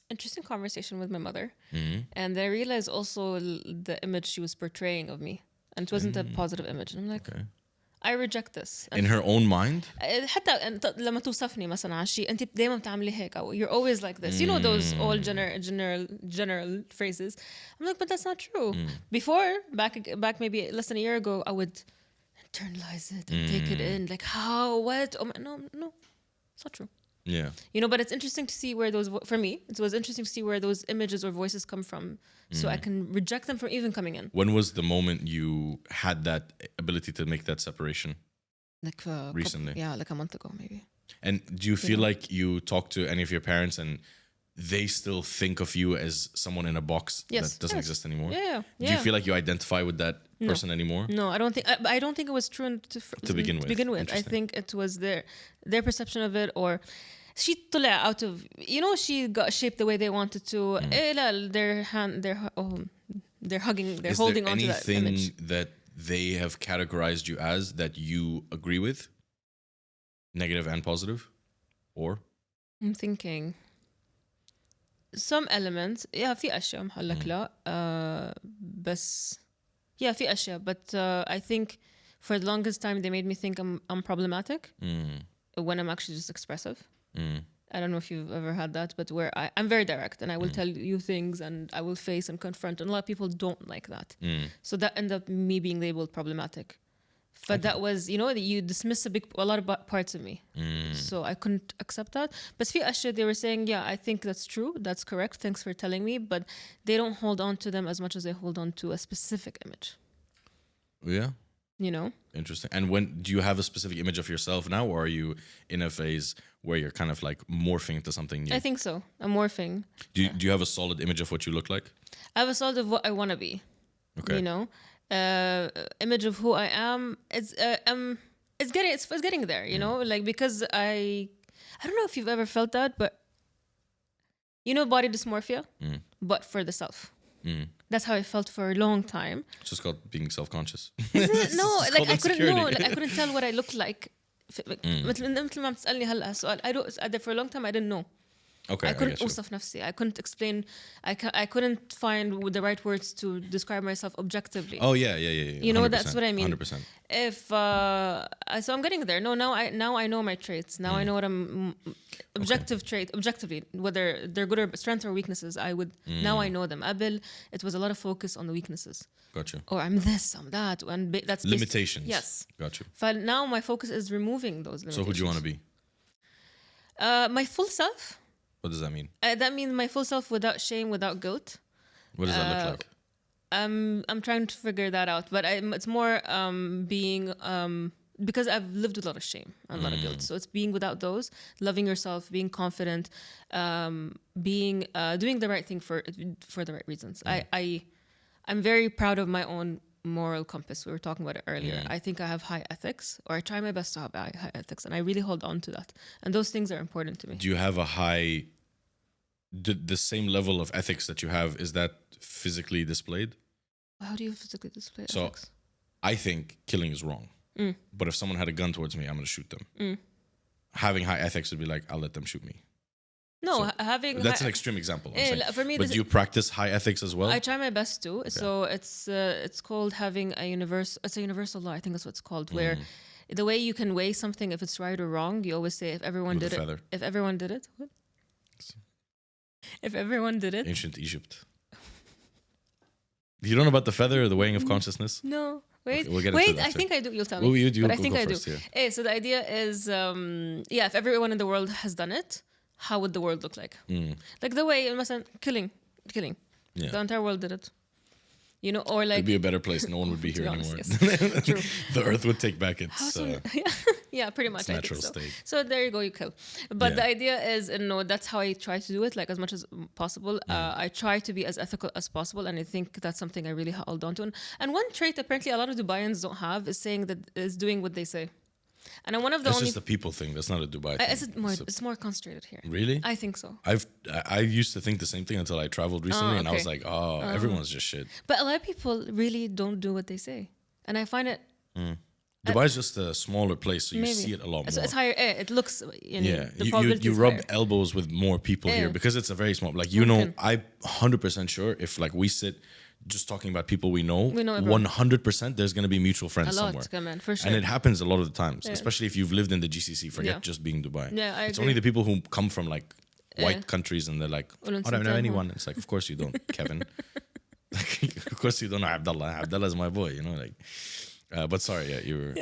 interesting conversation with my mother, and I realized also the image she was portraying of me, and it wasn't a positive image. And I'm like, I reject this. In her own mind? حتى لما توصفني مثلا على شيء أنت دايما بتعملي هيك أو you're always like this. You know those all general phrases. I'm like, but that's not true. Before, back maybe less than a year ago, I would internalize it and take it in. Like, how? What? Oh, no, it's not true. Yeah. You know, but it's interesting to see where those, for me, it was interesting to see where those images or voices come from. So I can reject them from even coming in. When was the moment you had that ability to make that separation? Like recently? Like a month ago, maybe. And do you feel like you talk to any of your parents and they still think of you as someone in a box that doesn't exist anymore? Yeah. Do you feel like you identify with that person anymore? No, I don't think. I don't think it was true to begin with. I think it was their perception of it, or she طلع out of, you know, she got shaped the way they wanted to. They're hugging, they're holding on to that image. Is there anything that they have categorized you as that you agree with? Negative and positive? Or? I'm thinking some elements. Yeah, في أشياء محلك لا. بس yeah, في أشياء. But I think for the longest time they made me think I'm problematic when I'm actually just expressive. I don't know if you've ever had that, but where I'm very direct and I will tell you things and I will face and confront, and a lot of people don't like that. So that ended up me being labeled problematic. But that was, you know, you dismiss a lot of parts of me. So I couldn't accept that. But في أشياء they were saying, yeah, I think that's true, that's correct, thanks for telling me, but they don't hold on to them as much as they hold on to a specific image. Yeah. You know? Interesting. And when do you have a specific image of yourself now, or are you in a phase where you're kind of like morphing into something new? I think so. I'm morphing. Do you have a solid image of what you look like? I have a solid of what I want to be. Okay. You know? Image of who I am. It's getting there, you know? Like, because I don't know if you've ever felt that, but you know body dysmorphia? But for the self. That's how I felt for a long time. It's just called being self-conscious. No, like I couldn't tell what I looked like. مثل ما بتسألني هلا سؤال. For a long time I didn't know. Okay, I couldn't أوصف نفسي. I couldn't explain. I couldn't find the right words to describe myself objectively. Oh yeah. You know, that's what I mean. 100%. So I'm getting there. No, now I know my traits. Now I know what I'm objectively, whether they're good or strengths or weaknesses. Now I know them. قبل, it was a lot of focus on the weaknesses. Got you. Or I'm this, I'm that, and that's limitations. Yes. Got you. But now my focus is removing those limitations. So who do you want to be? My full self. What does that mean? That means my full self without shame, without guilt. What does that look like? I'm trying to figure that out, but it's more being because I've lived with a lot of shame and a lot of guilt. So it's being without those, loving yourself, being confident, being doing the right thing for the right reasons. I'm very proud of my own moral compass. We were talking about it earlier. I think I have high ethics, or I try my best to have high ethics, and I really hold on to that. And those things are important to me. Do you have a high the same level of ethics that you have, is that physically displayed? How do you physically display So ethics? I think killing is wrong. But if someone had a gun towards me, I'm going to shoot them. Having high ethics would be like, I'll let them shoot me. No, So having that's an extreme example. I'm saying. for me, But do you practice high ethics as well? I try my best to. So it's called having a It's a universal law. I think that's what it's called. Where the way you can weigh something, if it's right or wrong, you always say if everyone With did a it. feather. If everyone did it. What? If everyone did it. Ancient Egypt. You don't know about the feather or the weighing of consciousness? No. Wait, we'll get into wait. that I too. think I do. You'll tell me. Well, you but I think go I first, do. yeah. So the idea is, if everyone in the world has done it, how would the world look like? Like the way, مثلا, killing. Yeah. The entire world did it. You know, or like It'd be a better place. No one would be here be honest, anymore. yes. True. The earth would take back its. yeah, pretty much. Its I think natural so. state. So there you go, you kill. But Yeah. the idea is, no, that's how I try to do it, like as much as possible. I try to be as ethical as possible, and I think that's something I really hold on to. And one trait apparently a lot of Dubaians don't have is saying that is doing what they say. And I'm one of the That's only. just the people thing. That's not a Dubai thing. It's more concentrated here. Really? I think so. I used to think the same thing until I traveled recently, and I was okay. like, everyone's just shit. But a lot of people really don't do what they say, and I find it. Dubai is just a smaller place, so you Maybe. see it a lot more. It's higher. It looks. Yeah, The probability you is rub higher. elbows with more people here because it's a very small. Like I'm 100% sure if like we sit just talking about people we know everyone. 100% there's going to be mutual friends A lot, somewhere. come on, for sure. And it happens a lot of the times, especially if you've lived in the GCC. Forget Yeah. just being Dubai. Yeah, I It's agree. only the people who come from like white countries and they're like, ولن I don't know تنتهوا. anyone. It's like, of course you don't, Kevin. Of course you don't know Abdullah. Abdullah is my boy, you know, like. But sorry, yeah, you were.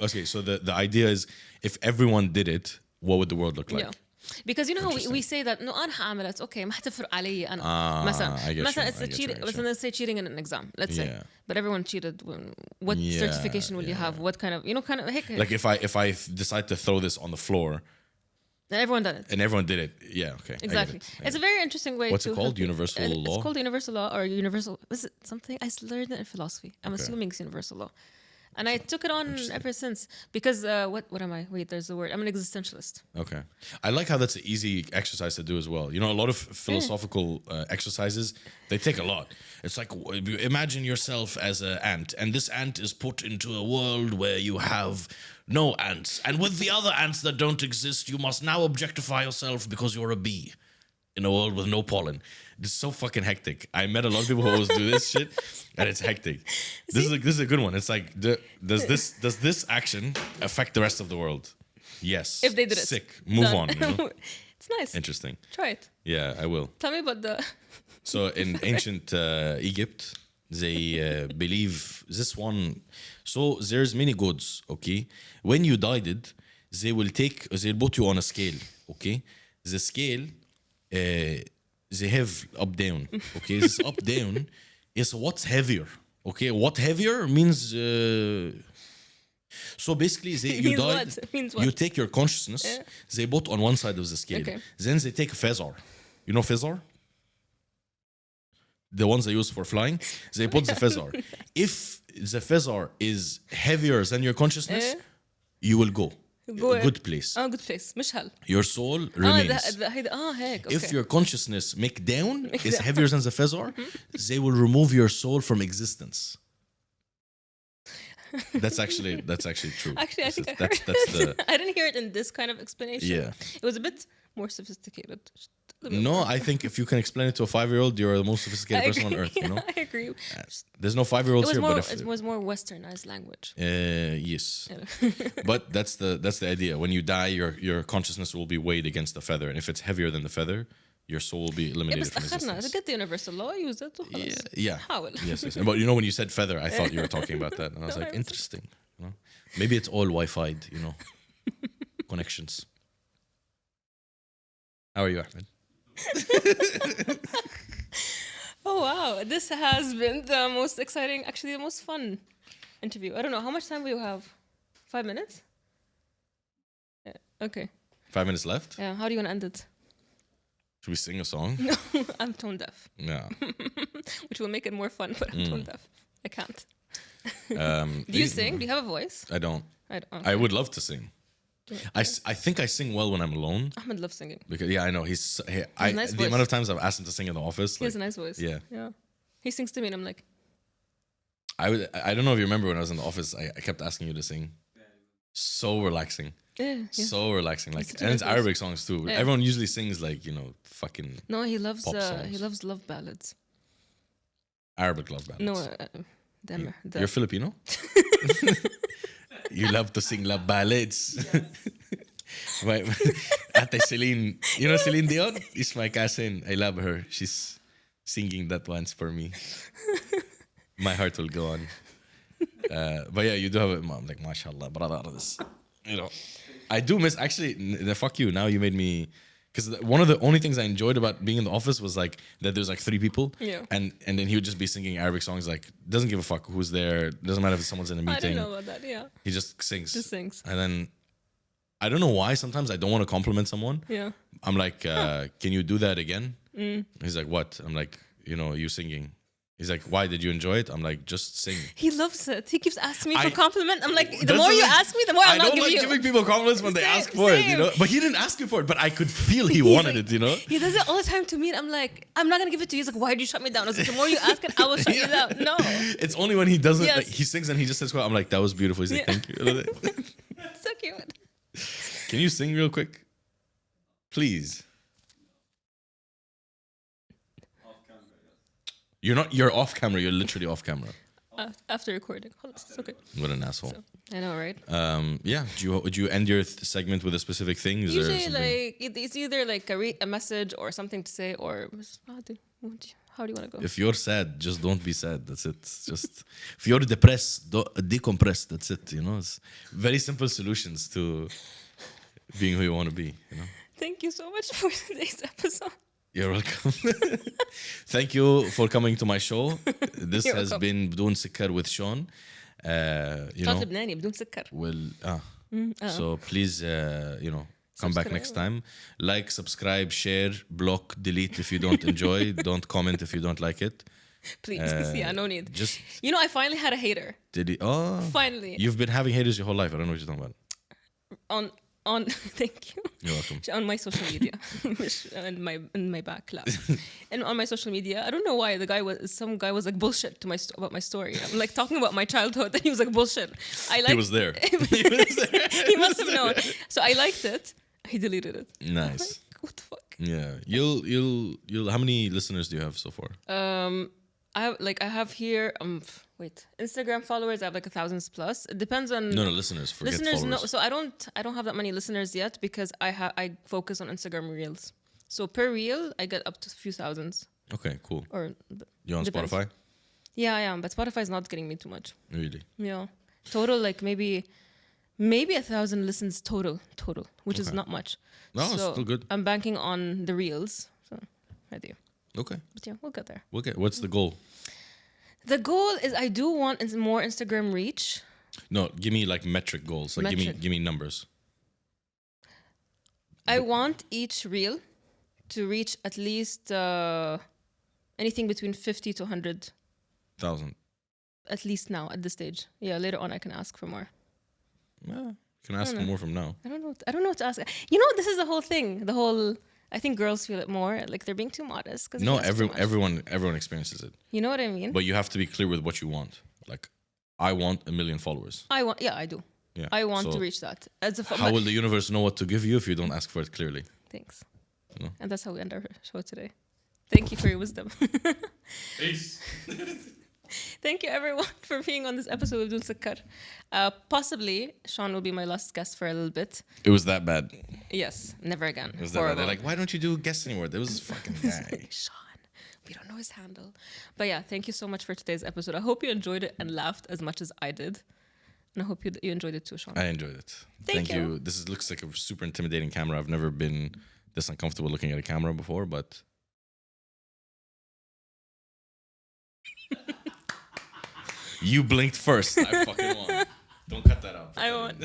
Okay, so the idea is if everyone did it, what would the world look like? Yeah. Because you know how we say that no أنا حاعمل it's okay ما حتفرق علي أنا I get مثلا you, it's I a get cheating you. مثلا let's say cheating in an exam let's say Yeah. but everyone cheated what certification will you have what kind of kind of هيك Like if I decide to throw this on the floor and everyone done it and everyone did it, yeah, okay. I get exactly it. it's a very interesting way What's to it called? Universal law? it's called universal law or universal is it something I learned it in philosophy I'm assuming it's universal law. And I took it on ever since because what am I? Wait, there's the word. I'm an existentialist. Okay. I like how that's an easy exercise to do as well. You know, a lot of philosophical exercises, they take a lot. It's like, imagine yourself as an ant, and this ant is put into a world where you have no ants. And with the other ants that don't exist, you must now objectify yourself because you're a bee in a world with no pollen. It's so fucking hectic. I met a lot of people who always do this shit, and it's hectic. This is a good one. It's like, does this action affect the rest of the world? Yes. If they did it. Sick. Move Done. on. You know? It's nice. Interesting. Try it. Yeah, I will. Tell me about the. So in ancient Egypt, they believe this one. So there's many gods. Okay, when you died, they'll put you on a scale. Okay, the scale. They have up down. Okay, this up down is what's heavier. Okay, what heavier means. So basically, you Means died. what? Means what? You take your consciousness. They put on one side of the scale. Okay. Then they take a feather. You know feather? The ones they use for flying. They put the feather. If the feather is heavier than your consciousness, you will go. Good place. good place مش هل Your soul remains. هيدا هيك okay. If your consciousness make down is heavier than the feather, they will remove your soul from existence. That's actually true. Actually, I think that's the I didn't hear it in this kind of explanation. Yeah. It was a bit more sophisticated. No, I think if you can explain it to a 5-year-old, you're the most sophisticated person on earth. You know, I agree. there's no 5-year-olds here, but It was more westernized language. yes, but that's the idea. When you die, your consciousness will be weighed against the feather, and if it's heavier than the feather, your soul will be eliminated from أخرنا existence. get the universal law use it وخلاص. Yeah. حاول. Yes. But you know, when you said feather, I thought you were talking about that, and I was like, interesting. You know? Maybe it's all Wi-Fi'd, you know, connections. How are you, Ahmed? Oh wow, this has been the most exciting, actually the most fun interview. I don't know how much time we have. 5 minutes? Yeah. Okay. 5 minutes left. Yeah. How do you want to end it? Should we sing a song? No, I'm tone deaf. Yeah. Which will make it more fun, but I'm tone deaf. I can't. Um, Do you sing? Do you have a voice? I don't. I don't. I would love to sing. I think I sing well when I'm alone. Ahmed loves singing. Because I know He has a nice the voice. amount of times I've asked him to sing in the office. He has a nice voice. Yeah. He sings to me and I'm like, I don't know if you remember when I was in the office. I kept asking you to sing. So relaxing. yeah. So relaxing. Like, It's a and it's nice Arabic songs too. Yeah. Everyone usually sings like, fucking No, he loves Pop songs. he loves love ballads. Arabic love ballads. No, You're Filipino? You love to sing love ballads. Right. Ate Celine, Celine Dion? Is my cousin. I love her. She's singing that once for me. My heart will go on. But yeah, you do have it. I'm like, mashallah, brother. This, I do miss. Actually, fuck you. Now you made me. Because one of the only things I enjoyed about being in the office was like that there's like 3 people. Yeah. And then he would just be singing Arabic songs. Like, doesn't give a fuck who's there. Doesn't matter if someone's in a I meeting. didn't know about that. Yeah. He just sings. And then I don't know why sometimes I don't want to compliment someone. Yeah. I'm like, can you do that again? He's like, what? I'm like, you singing. He's like, why did you enjoy it? I'm like, just sing. He loves it. He keeps asking me for compliment. I'm like, the That's more you like- ask me, the more I I'm not don't giving like you. giving people compliments when they Same, ask for it, same. But he didn't ask you for it, but I could feel he wanted like- it, He does it all the time to me, and I'm like, I'm not gonna give it to you. He's like, why did you shut me down? I was like, the more you ask it, I will shut you down. No. It's only when he doesn't, Yes. like, he sings and he just says, well, I'm like, that was beautiful. He's like, Yeah. thank you. So cute. Can you sing real quick? Please. You're off camera. You're literally off camera. After recording. Oh, it's okay. What an asshole. I know, right? Yeah. Would you end your segment with a specific thing? Is there Usually, something- it's either like a message or something to say, or how do you want to go? If you're sad, just don't be sad. That's it. Just if you're depressed, decompress. That's it. It's very simple solutions to being who you want to be. Thank you so much for today's episode. You're welcome. Thank you for coming to my show. This You're has welcome. been بدون سكر with Shawn. شاطر لبناني بدون سكر. So please, come back Subscribe. next time. Like, subscribe, share, block, delete if you don't enjoy. Don't comment if you don't like it. Please. Yeah, no need. Just I finally had a hater. Finally. You've been having haters your whole life. I don't know what you're talking about. On thank you. You're welcome. On my social media. in my back class. And on my social media, I don't know why some guy was like bullshit to about my story. I'm like talking about my childhood and he was like bullshit. He was there. He must have known. So I liked it. He deleted it. Nice. Like, what the fuck? Yeah. You'll how many listeners do you have so far? I have here Instagram followers. I have like 1,000 plus. It depends on No, listeners. Forget listeners. followers. No, so I don't have that many listeners yet because I focus on Instagram reels. So per reel I get up to a few thousands. Okay, cool. Or You on depends. Spotify? Yeah, I am, but Spotify is not getting me too much. Really? Yeah, total like maybe 1,000 listens total, which is Okay. not much. No, it's So still good. I'm banking on the reels. So I do. Okay. But yeah, we'll get there. What's the goal? The goal is I do want more Instagram reach. No, give me like metric goals. Like Metric. give me numbers. I want each reel to reach at least anything between 50 to 100. 1,000. At least now at this stage. Yeah, later on I can ask for more. Yeah, you can ask for more from now. I don't know what to ask. This is the whole thing. I think girls feel it more like they're being too modest. No, everyone experiences it. You know what I mean? But you have to be clear with what you want. Like, I want 1 million followers. I do. Yeah. I want So to reach that. how will the universe know what to give you if you don't ask for it clearly? Thanks. No. And that's how we end our show today. Thank you for your wisdom. Peace. Thank you everyone for being on this episode of Dun Sakkar. Possibly Shawn will be my last guest for a little bit. It was that bad. Yes, never again. It was that bad. They're like, why don't you do guests anymore? There was this fucking guy. Shawn, we don't know his handle. But yeah, thank you so much for today's episode. I hope you enjoyed it and laughed as much as I did. And I hope you enjoyed it too, Shawn. I enjoyed it. Thank you. Looks like a super intimidating camera. I've never been this uncomfortable looking at a camera before, but you blinked first. I fucking won. Don't cut that out. I won.